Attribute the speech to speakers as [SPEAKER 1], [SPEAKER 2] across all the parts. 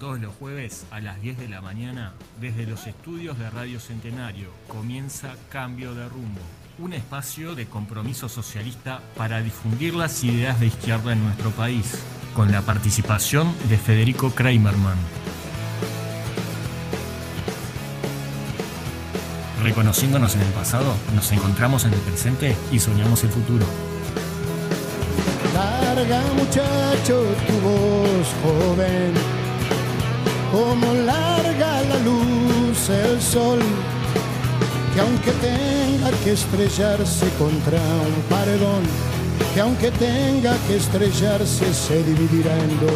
[SPEAKER 1] todos los jueves a las 10 de la mañana, desde los estudios de Radio Centenario, comienza Cambio de Rumbo, un espacio de compromiso socialista para difundir las ideas de izquierda en nuestro país, con la participación de Federico Kramerman. Reconociéndonos en el pasado, nos encontramos en el presente y soñamos el futuro.
[SPEAKER 2] Larga, muchacho, tu voz joven, como larga la luz el sol, que aunque tenga que estrellarse contra un paredón, que aunque tenga que estrellarse se dividirá en dos.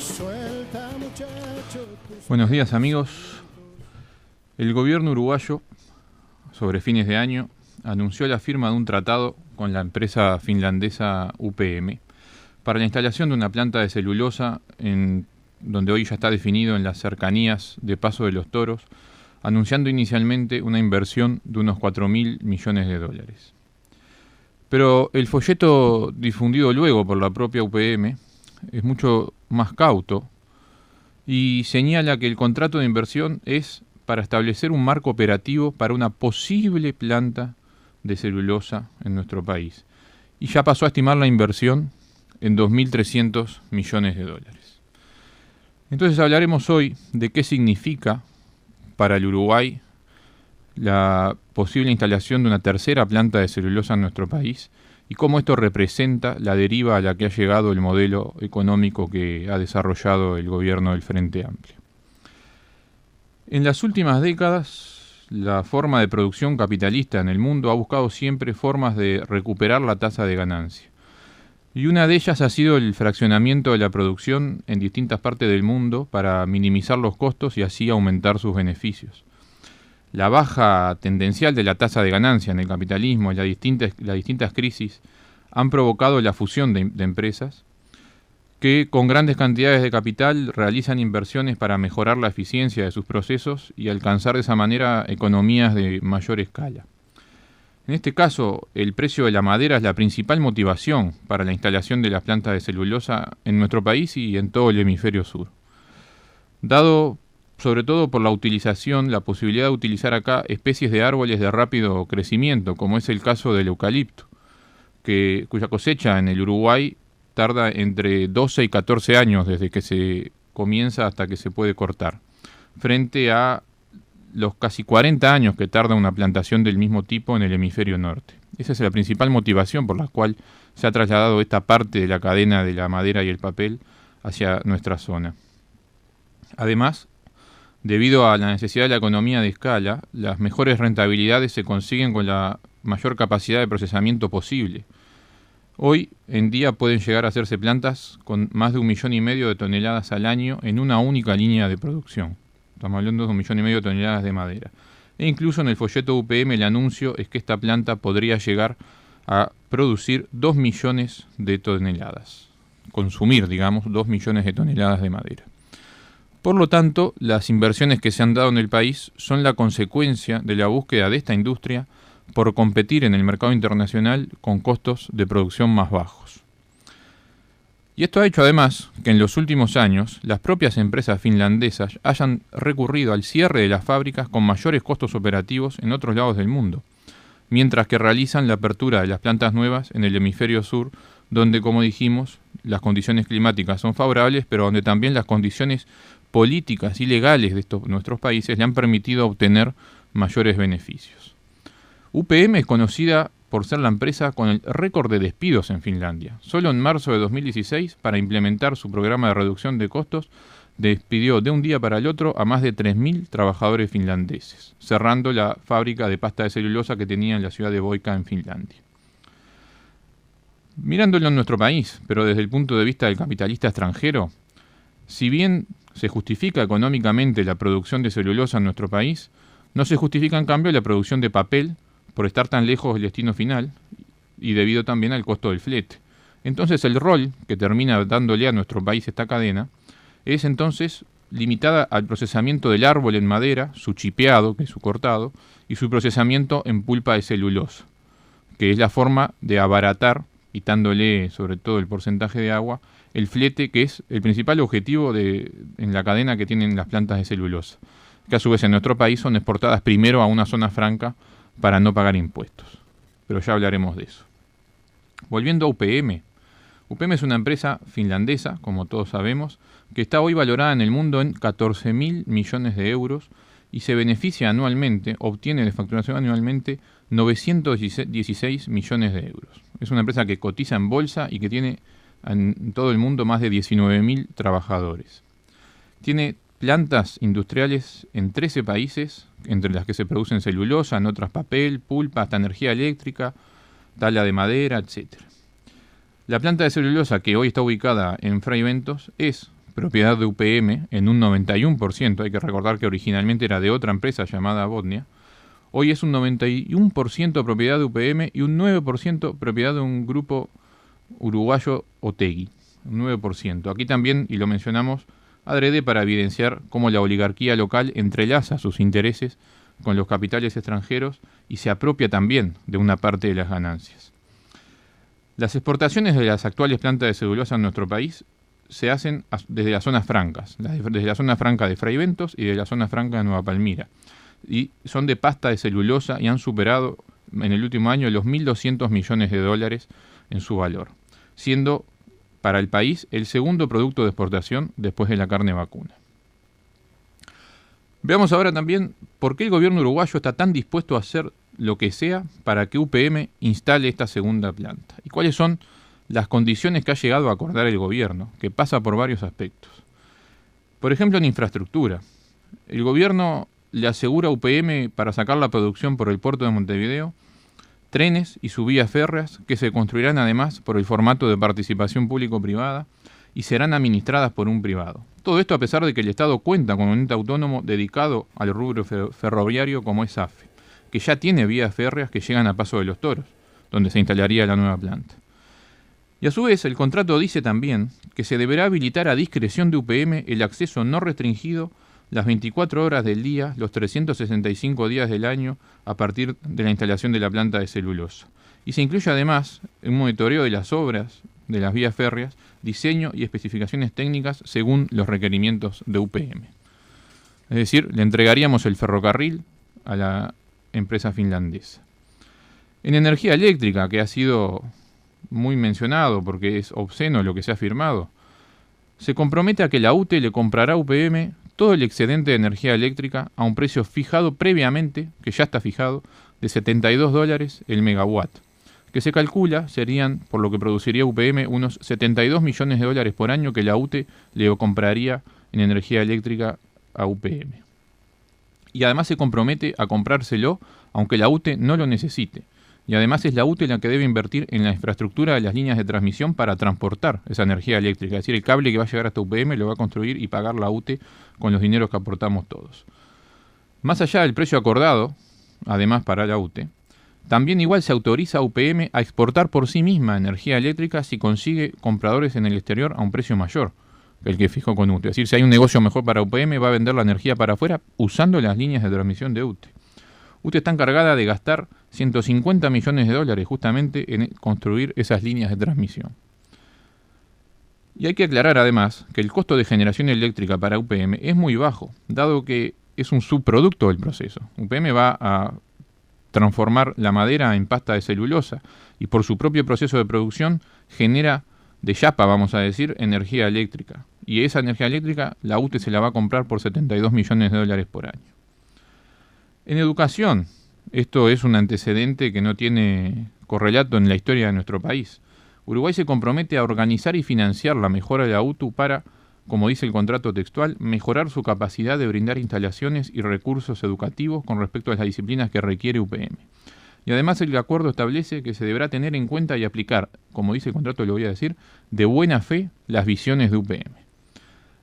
[SPEAKER 2] Suelta, muchacho.
[SPEAKER 3] Buenos días, amigos. El gobierno uruguayo, sobre fines de año, anunció la firma de un tratado con la empresa finlandesa UPM para la instalación de una planta de celulosa donde hoy ya está definido en las cercanías de Paso de los Toros, anunciando inicialmente una inversión de unos 4.000 millones de dólares. Pero el folleto difundido luego por la propia UPM es mucho más cauto y señala que el contrato de inversión es para establecer un marco operativo para una posible planta de celulosa en nuestro país. Y ya pasó a estimar la inversión en 2.300 millones de dólares. Entonces hablaremos hoy de qué significa para el Uruguay la posible instalación de una tercera planta de celulosa en nuestro país y cómo esto representa la deriva a la que ha llegado el modelo económico que ha desarrollado el gobierno del Frente Amplio. En las últimas décadas, la forma de producción capitalista en el mundo ha buscado siempre formas de recuperar la tasa de ganancia. Y una de ellas ha sido el fraccionamiento de la producción en distintas partes del mundo para minimizar los costos y así aumentar sus beneficios. La baja tendencial de la tasa de ganancia en el capitalismo y las distintas crisis han provocado la fusión de empresas que con grandes cantidades de capital realizan inversiones para mejorar la eficiencia de sus procesos y alcanzar de esa manera economías de mayor escala. En este caso, el precio de la madera es la principal motivación para la instalación de las plantas de celulosa en nuestro país y en todo el hemisferio sur. Dado sobre todo por la posibilidad de utilizar acá especies de árboles de rápido crecimiento, como es el caso del eucalipto, cuya cosecha en el Uruguay tarda entre 12 y 14 años desde que se comienza hasta que se puede cortar, frente a los casi 40 años que tarda una plantación del mismo tipo en el hemisferio norte. Esa es la principal motivación por la cual se ha trasladado esta parte de la cadena de la madera y el papel hacia nuestra zona. Además, debido a la necesidad de la economía de escala, las mejores rentabilidades se consiguen con la mayor capacidad de procesamiento posible. Hoy en día pueden llegar a hacerse plantas con más de 1,5 millones de toneladas al año en una única línea de producción. Estamos hablando de 1,5 millones de toneladas de madera. E incluso en el folleto UPM el anuncio es que esta planta podría llegar a producir 2 millones de toneladas. Consumir, 2 millones de toneladas de madera. Por lo tanto, las inversiones que se han dado en el país son la consecuencia de la búsqueda de esta industria por competir en el mercado internacional con costos de producción más bajos. Y esto ha hecho además que en los últimos años las propias empresas finlandesas hayan recurrido al cierre de las fábricas con mayores costos operativos en otros lados del mundo, mientras que realizan la apertura de las plantas nuevas en el hemisferio sur, donde, como dijimos, las condiciones climáticas son favorables, pero donde también las condiciones políticas y legales de nuestros países le han permitido obtener mayores beneficios. UPM es conocida por ser la empresa con el récord de despidos en Finlandia. Solo en marzo de 2016, para implementar su programa de reducción de costos, despidió de un día para el otro a más de 3.000 trabajadores finlandeses, cerrando la fábrica de pasta de celulosa que tenía en la ciudad de Voika, en Finlandia. Mirándolo en nuestro país, pero desde el punto de vista del capitalista extranjero, si bien se justifica económicamente la producción de celulosa en nuestro país, no se justifica en cambio la producción de papel por estar tan lejos del destino final y debido también al costo del flete. Entonces el rol que termina dándole a nuestro país esta cadena es entonces limitada al procesamiento del árbol en madera, su chipeado, que es su cortado, y su procesamiento en pulpa de celulosa, que es la forma de abaratar quitándole sobre todo el porcentaje de agua, el flete, que es el principal objetivo en la cadena que tienen las plantas de celulosa, que a su vez en nuestro país son exportadas primero a una zona franca para no pagar impuestos. Pero ya hablaremos de eso. Volviendo a UPM. UPM es una empresa finlandesa, como todos sabemos, que está hoy valorada en el mundo en 14.000 millones de euros y se beneficia anualmente, obtiene de facturación anualmente 916 millones de euros. Es una empresa que cotiza en bolsa y que tiene en todo el mundo más de 19.000 trabajadores. Tiene plantas industriales en 13 países, entre las que se producen celulosa, en otras papel, pulpa, hasta energía eléctrica, tala de madera, etc. La planta de celulosa que hoy está ubicada en Fray Bentos es propiedad de UPM en un 91%, hay que recordar que originalmente era de otra empresa llamada Botnia. Hoy es un 91% propiedad de UPM y un 9% propiedad de un grupo uruguayo Otegui, un 9%. Aquí también, y lo mencionamos adrede para evidenciar cómo la oligarquía local entrelaza sus intereses con los capitales extranjeros y se apropia también de una parte de las ganancias. Las exportaciones de las actuales plantas de celulosa en nuestro país se hacen desde las zonas francas, desde la zona franca de Fray Bentos y de la zona franca de Nueva Palmira. Y son de pasta de celulosa y han superado en el último año los 1.200 millones de dólares en su valor, siendo para el país el segundo producto de exportación después de la carne vacuna. Veamos ahora también por qué el gobierno uruguayo está tan dispuesto a hacer lo que sea para que UPM instale esta segunda planta y cuáles son las condiciones que ha llegado a acordar el gobierno, que pasa por varios aspectos. Por ejemplo, en infraestructura. El gobierno le asegura a UPM para sacar la producción por el puerto de Montevideo trenes y subvías férreas que se construirán además por el formato de participación público-privada y serán administradas por un privado. Todo esto a pesar de que el Estado cuenta con un ente autónomo dedicado al rubro ferroviario como es AFE, que ya tiene vías férreas que llegan a Paso de los Toros, donde se instalaría la nueva planta. Y a su vez, el contrato dice también que se deberá habilitar a discreción de UPM el acceso no restringido las 24 horas del día, los 365 días del año, a partir de la instalación de la planta de celulosa. Y se incluye además un monitoreo de las obras de las vías férreas, diseño y especificaciones técnicas según los requerimientos de UPM. Es decir, le entregaríamos el ferrocarril a la empresa finlandesa. En energía eléctrica, que ha sido muy mencionado porque es obsceno lo que se ha firmado, se compromete a que la UTE le comprará a UPM todo el excedente de energía eléctrica a un precio fijado previamente, que ya está fijado, de $72 el megawatt, que se calcula serían, por lo que produciría UPM, unos 72 millones de dólares por año que la UTE le compraría en energía eléctrica a UPM. Y además se compromete a comprárselo aunque la UTE no lo necesite. Y además es la UTE la que debe invertir en la infraestructura de las líneas de transmisión para transportar esa energía eléctrica. Es decir, el cable que va a llegar hasta UPM lo va a construir y pagar la UTE con los dineros que aportamos todos. Más allá del precio acordado, además para la UTE, también igual se autoriza a UPM a exportar por sí misma energía eléctrica si consigue compradores en el exterior a un precio mayor que el que fijó con UTE. Es decir, si hay un negocio mejor para UPM, va a vender la energía para afuera usando las líneas de transmisión de UTE. UTE está encargada de gastar 150 millones de dólares justamente en construir esas líneas de transmisión. Y hay que aclarar además que el costo de generación eléctrica para UPM es muy bajo, dado que es un subproducto del proceso. UPM va a transformar la madera en pasta de celulosa y por su propio proceso de producción genera de chapa, vamos a decir, energía eléctrica. Y esa energía eléctrica la UTE se la va a comprar por 72 millones de dólares por año. En educación, esto es un antecedente que no tiene correlato en la historia de nuestro país. Uruguay se compromete a organizar y financiar la mejora de la UTU para, como dice el contrato textual, mejorar su capacidad de brindar instalaciones y recursos educativos con respecto a las disciplinas que requiere UPM. Y además el acuerdo establece que se deberá tener en cuenta y aplicar, como dice el contrato, lo voy a decir, de buena fe las visiones de UPM.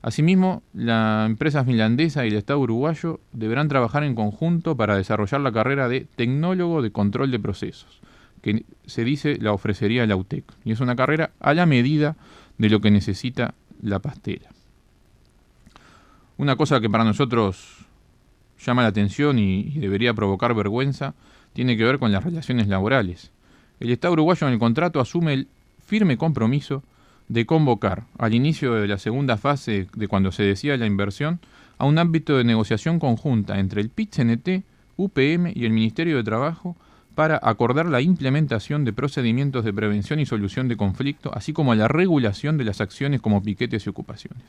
[SPEAKER 3] Asimismo, la empresa finlandesa y el Estado uruguayo deberán trabajar en conjunto para desarrollar la carrera de tecnólogo de control de procesos, que se dice la ofrecería la UTEC. Y es una carrera a la medida de lo que necesita la pastera. Una cosa que para nosotros llama la atención y debería provocar vergüenza tiene que ver con las relaciones laborales. El Estado uruguayo en el contrato asume firme compromiso de convocar al inicio de la segunda fase de cuando se decida la inversión a un ámbito de negociación conjunta entre el PIT-CNT, UPM y el Ministerio de Trabajo para acordar la implementación de procedimientos de prevención y solución de conflicto, así como la regulación de las acciones como piquetes y ocupaciones.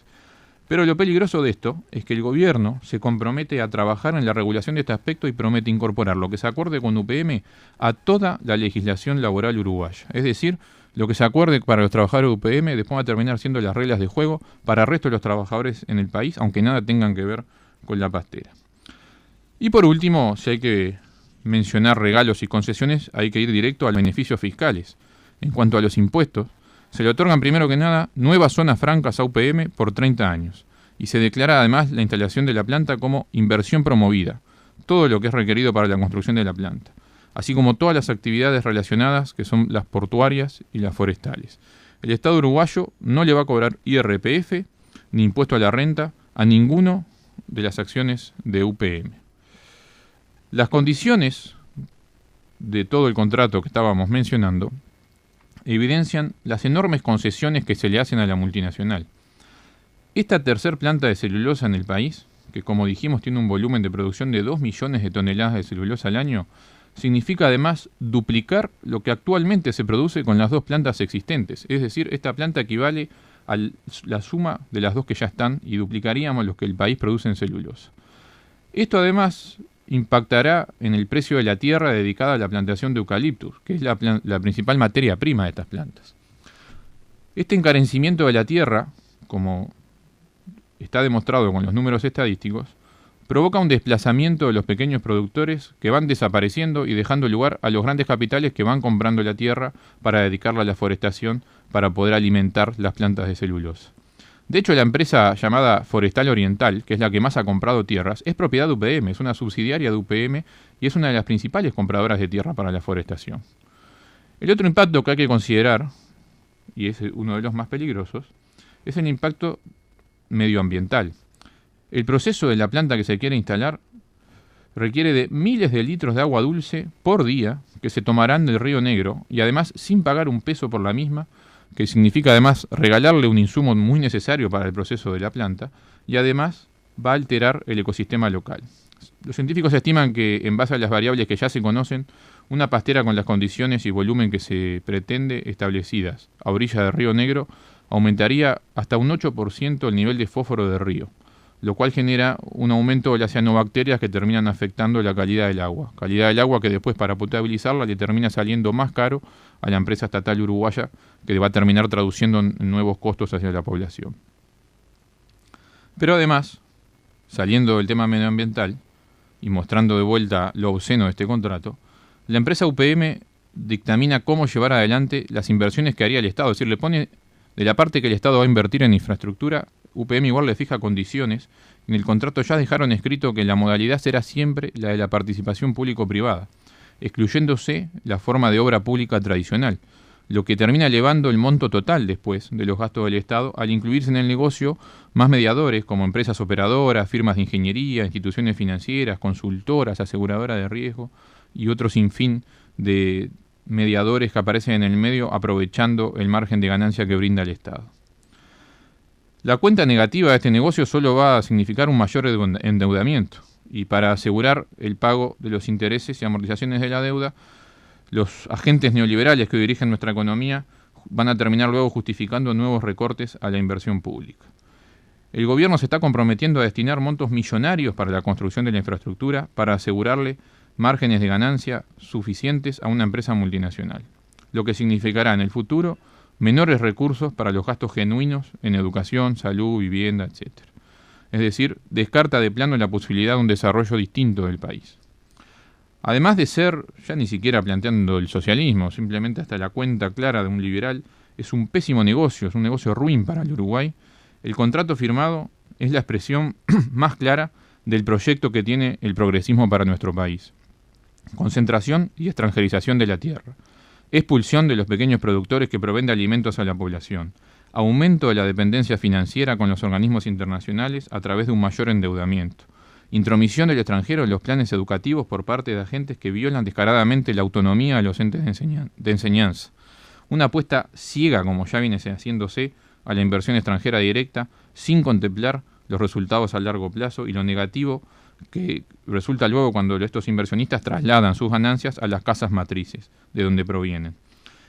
[SPEAKER 3] Pero lo peligroso de esto es que el gobierno se compromete a trabajar en la regulación de este aspecto y promete incorporar lo que se acuerde con UPM a toda la legislación laboral uruguaya. Es decir, lo que se acuerde para los trabajadores de UPM después va a terminar siendo las reglas de juego para el resto de los trabajadores en el país, aunque nada tengan que ver con la pastera. Y por último, si hay que mencionar regalos y concesiones, hay que ir directo a los beneficios fiscales. En cuanto a los impuestos, se le otorgan primero que nada nuevas zonas francas a UPM por 30 años y se declara además la instalación de la planta como inversión promovida, todo lo que es requerido para la construcción de la planta, así como todas las actividades relacionadas que son las portuarias y las forestales. El Estado uruguayo no le va a cobrar IRPF ni impuesto a la renta a ninguno de las acciones de UPM. Las condiciones de todo el contrato que estábamos mencionando evidencian las enormes concesiones que se le hacen a la multinacional. Esta tercer planta de celulosa en el país, que como dijimos tiene un volumen de producción de 2 millones de toneladas de celulosa al año, significa además duplicar lo que actualmente se produce con las 2 plantas existentes. Es decir, esta planta equivale a la suma de las 2 que ya están y duplicaríamos lo que el país produce en celulosa. Esto además impactará en el precio de la tierra dedicada a la plantación de eucaliptus, que es la principal materia prima de estas plantas. Este encarecimiento de la tierra, como está demostrado con los números estadísticos, provoca un desplazamiento de los pequeños productores que van desapareciendo y dejando lugar a los grandes capitales que van comprando la tierra para dedicarla a la forestación para poder alimentar las plantas de celulosa. De hecho, la empresa llamada Forestal Oriental, que es la que más ha comprado tierras, es propiedad de UPM, es una subsidiaria de UPM y es una de las principales compradoras de tierra para la forestación. El otro impacto que hay que considerar, y es uno de los más peligrosos, es el impacto medioambiental. El proceso de la planta que se quiere instalar requiere de miles de litros de agua dulce por día que se tomarán del río Negro y además sin pagar un peso por la misma, que significa además regalarle un insumo muy necesario para el proceso de la planta y además va a alterar el ecosistema local. Los científicos estiman que en base a las variables que ya se conocen, una pastera con las condiciones y volumen que se pretende establecidas a orilla del río Negro aumentaría hasta un 8% el nivel de fósforo del río, lo cual genera un aumento de las cianobacterias que terminan afectando la calidad del agua que después para potabilizarla le termina saliendo más caro a la empresa estatal uruguaya, que va a terminar traduciendo en nuevos costos hacia la población. Pero además, saliendo del tema medioambiental y mostrando de vuelta lo obsceno de este contrato, la empresa UPM dictamina cómo llevar adelante las inversiones que haría el Estado, es decir, le pone de la parte que el Estado va a invertir en infraestructura, UPM igual le fija condiciones. En el contrato ya dejaron escrito que la modalidad será siempre la de la participación público-privada, excluyéndose la forma de obra pública tradicional, lo que termina elevando el monto total después de los gastos del Estado al incluirse en el negocio más mediadores como empresas operadoras, firmas de ingeniería, instituciones financieras, consultoras, aseguradoras de riesgo y otro sinfín de mediadores que aparecen en el medio aprovechando el margen de ganancia que brinda el Estado. La cuenta negativa de este negocio solo va a significar un mayor endeudamiento y para asegurar el pago de los intereses y amortizaciones de la deuda, los agentes neoliberales que dirigen nuestra economía van a terminar luego justificando nuevos recortes a la inversión pública. El gobierno se está comprometiendo a destinar montos millonarios para la construcción de la infraestructura para asegurarle márgenes de ganancia suficientes a una empresa multinacional, lo que significará en el futuro menores recursos para los gastos genuinos en educación, salud, vivienda, etc. Es decir, descarta de plano la posibilidad de un desarrollo distinto del país. Además de ser, ya ni siquiera planteando el socialismo, simplemente hasta la cuenta clara de un liberal, es un pésimo negocio, es un negocio ruin para el Uruguay. El contrato firmado es la expresión más clara del proyecto que tiene el progresismo para nuestro país. Concentración y extranjerización de la tierra. Expulsión de los pequeños productores que proveen de alimentos a la población. Aumento de la dependencia financiera con los organismos internacionales a través de un mayor endeudamiento. Intromisión del extranjero en los planes educativos por parte de agentes que violan descaradamente la autonomía de los entes de enseñanza. una apuesta ciega, como ya viene haciéndose, a la inversión extranjera directa, sin contemplar los resultados a largo plazo y lo negativo que resulta luego cuando estos inversionistas trasladan sus ganancias a las casas matrices de donde provienen.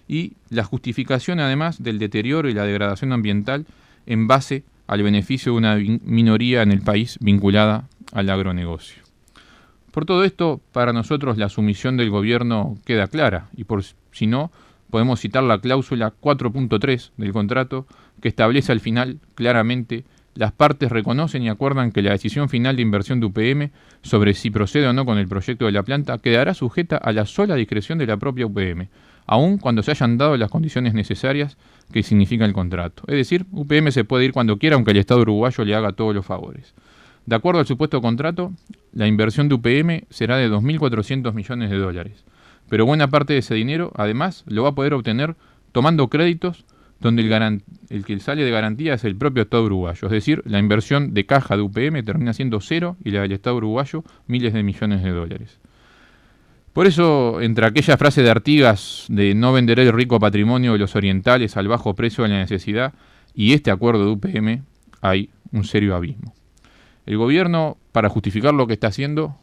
[SPEAKER 3] Y la justificación además del deterioro y la degradación ambiental en base al beneficio de una minoría en el país vinculada al agronegocio. Por todo esto, para nosotros la sumisión del gobierno queda clara y por si no, podemos citar la cláusula 4.3 del contrato que establece al final claramente: las partes reconocen y acuerdan que la decisión final de inversión de UPM sobre si procede o no con el proyecto de la planta quedará sujeta a la sola discreción de la propia UPM, aun cuando se hayan dado las condiciones necesarias que significa el contrato. Es decir, UPM se puede ir cuando quiera, aunque el Estado uruguayo le haga todos los favores. De acuerdo al supuesto contrato, la inversión de UPM será de 2.400 millones de dólares, pero buena parte de ese dinero, además, lo va a poder obtener tomando créditos donde el que sale de garantía es el propio Estado uruguayo. Es decir, la inversión de caja de UPM termina siendo cero y la del Estado uruguayo miles de millones de dólares. Por eso, entre aquella frase de Artigas de no venderé el rico patrimonio de los orientales al bajo precio de la necesidad y este acuerdo de UPM, hay un serio abismo. El gobierno, para justificar lo que está haciendo,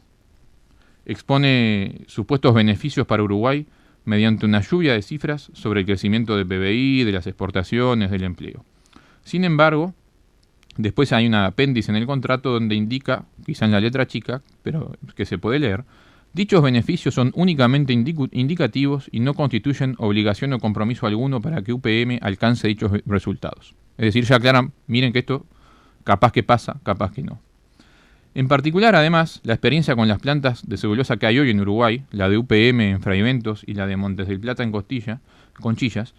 [SPEAKER 3] expone supuestos beneficios para Uruguay mediante una lluvia de cifras sobre el crecimiento del PBI, de las exportaciones, del empleo. Sin embargo, después hay un apéndice en el contrato donde indica, quizá en la letra chica, pero que se puede leer: dichos beneficios son únicamente indicativos y no constituyen obligación o compromiso alguno para que UPM alcance dichos resultados. Es decir, ya aclaran, miren que esto capaz que pasa, capaz que no. En particular, además, la experiencia con las plantas de celulosa que hay hoy en Uruguay, la de UPM en Fraiventos y la de Montes del Plata en Conchillas,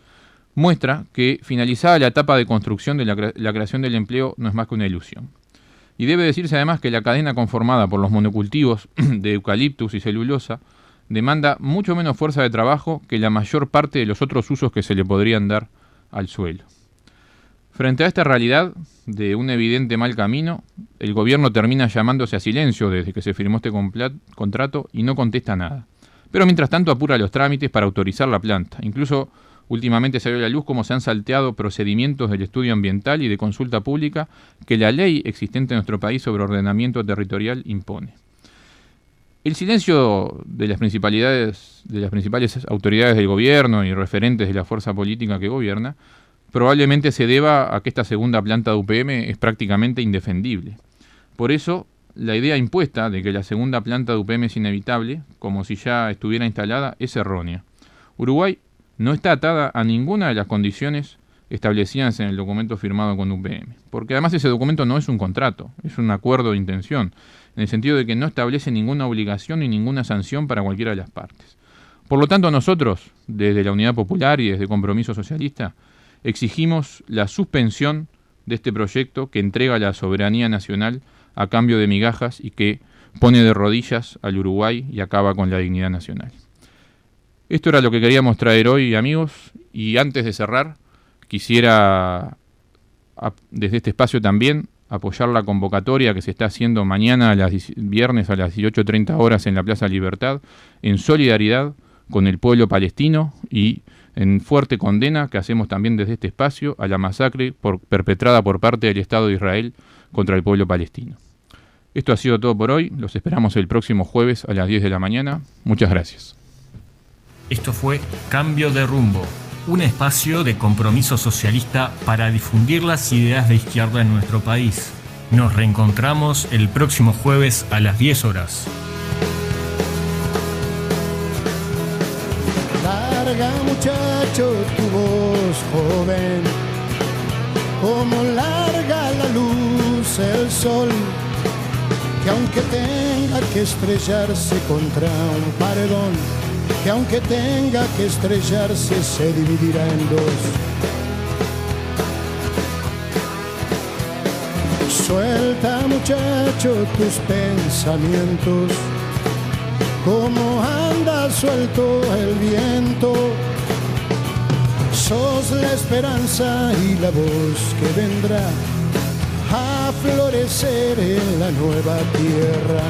[SPEAKER 3] muestra que finalizada la etapa de construcción de la creación del empleo no es más que una ilusión. Y debe decirse además que la cadena conformada por los monocultivos de eucaliptus y celulosa demanda mucho menos fuerza de trabajo que la mayor parte de los otros usos que se le podrían dar al suelo. Frente a esta realidad de un evidente mal camino, el gobierno termina llamándose a silencio desde que se firmó este contrato y no contesta nada. Pero mientras tanto apura los trámites para autorizar la planta. Incluso últimamente salió a la luz cómo se han salteado procedimientos del estudio ambiental y de consulta pública que la ley existente en nuestro país sobre ordenamiento territorial impone. El silencio de las principales autoridades del gobierno y referentes de la fuerza política que gobierna probablemente se deba a que esta segunda planta de UPM es prácticamente indefendible. Por eso, la idea impuesta de que la segunda planta de UPM es inevitable, como si ya estuviera instalada, es errónea. Uruguay no está atada a ninguna de las condiciones establecidas en el documento firmado con UPM, porque además ese documento no es un contrato, es un acuerdo de intención, en el sentido de que no establece ninguna obligación ni ninguna sanción para cualquiera de las partes. Por lo tanto, nosotros, desde la Unidad Popular y desde Compromiso Socialista, exigimos la suspensión de este proyecto que entrega la soberanía nacional a cambio de migajas y que pone de rodillas al Uruguay y acaba con la dignidad nacional. Esto era lo que queríamos traer hoy, amigos, y antes de cerrar, quisiera desde este espacio también apoyar la convocatoria que se está haciendo mañana, viernes a las 18:30 horas en la Plaza Libertad, en solidaridad con el pueblo palestino y en fuerte condena que hacemos también desde este espacio a la masacre perpetrada por parte del Estado de Israel contra el pueblo palestino. Esto ha sido todo por hoy. Los esperamos el próximo jueves a las 10 de la mañana. Muchas gracias.
[SPEAKER 1] Esto fue Cambio de Rumbo, un espacio de compromiso socialista para difundir las ideas de izquierda en nuestro país. Nos reencontramos el próximo jueves a las 10 horas.
[SPEAKER 2] Larga, muchacho, tu voz joven, como larga la luz el sol, que aunque tenga que estrellarse contra un paredón, que aunque tenga que estrellarse se dividirá en dos. Suelta, muchacho, tus pensamientos, como anda suelto el viento. Sos la esperanza y la voz que vendrá a florecer en la nueva tierra.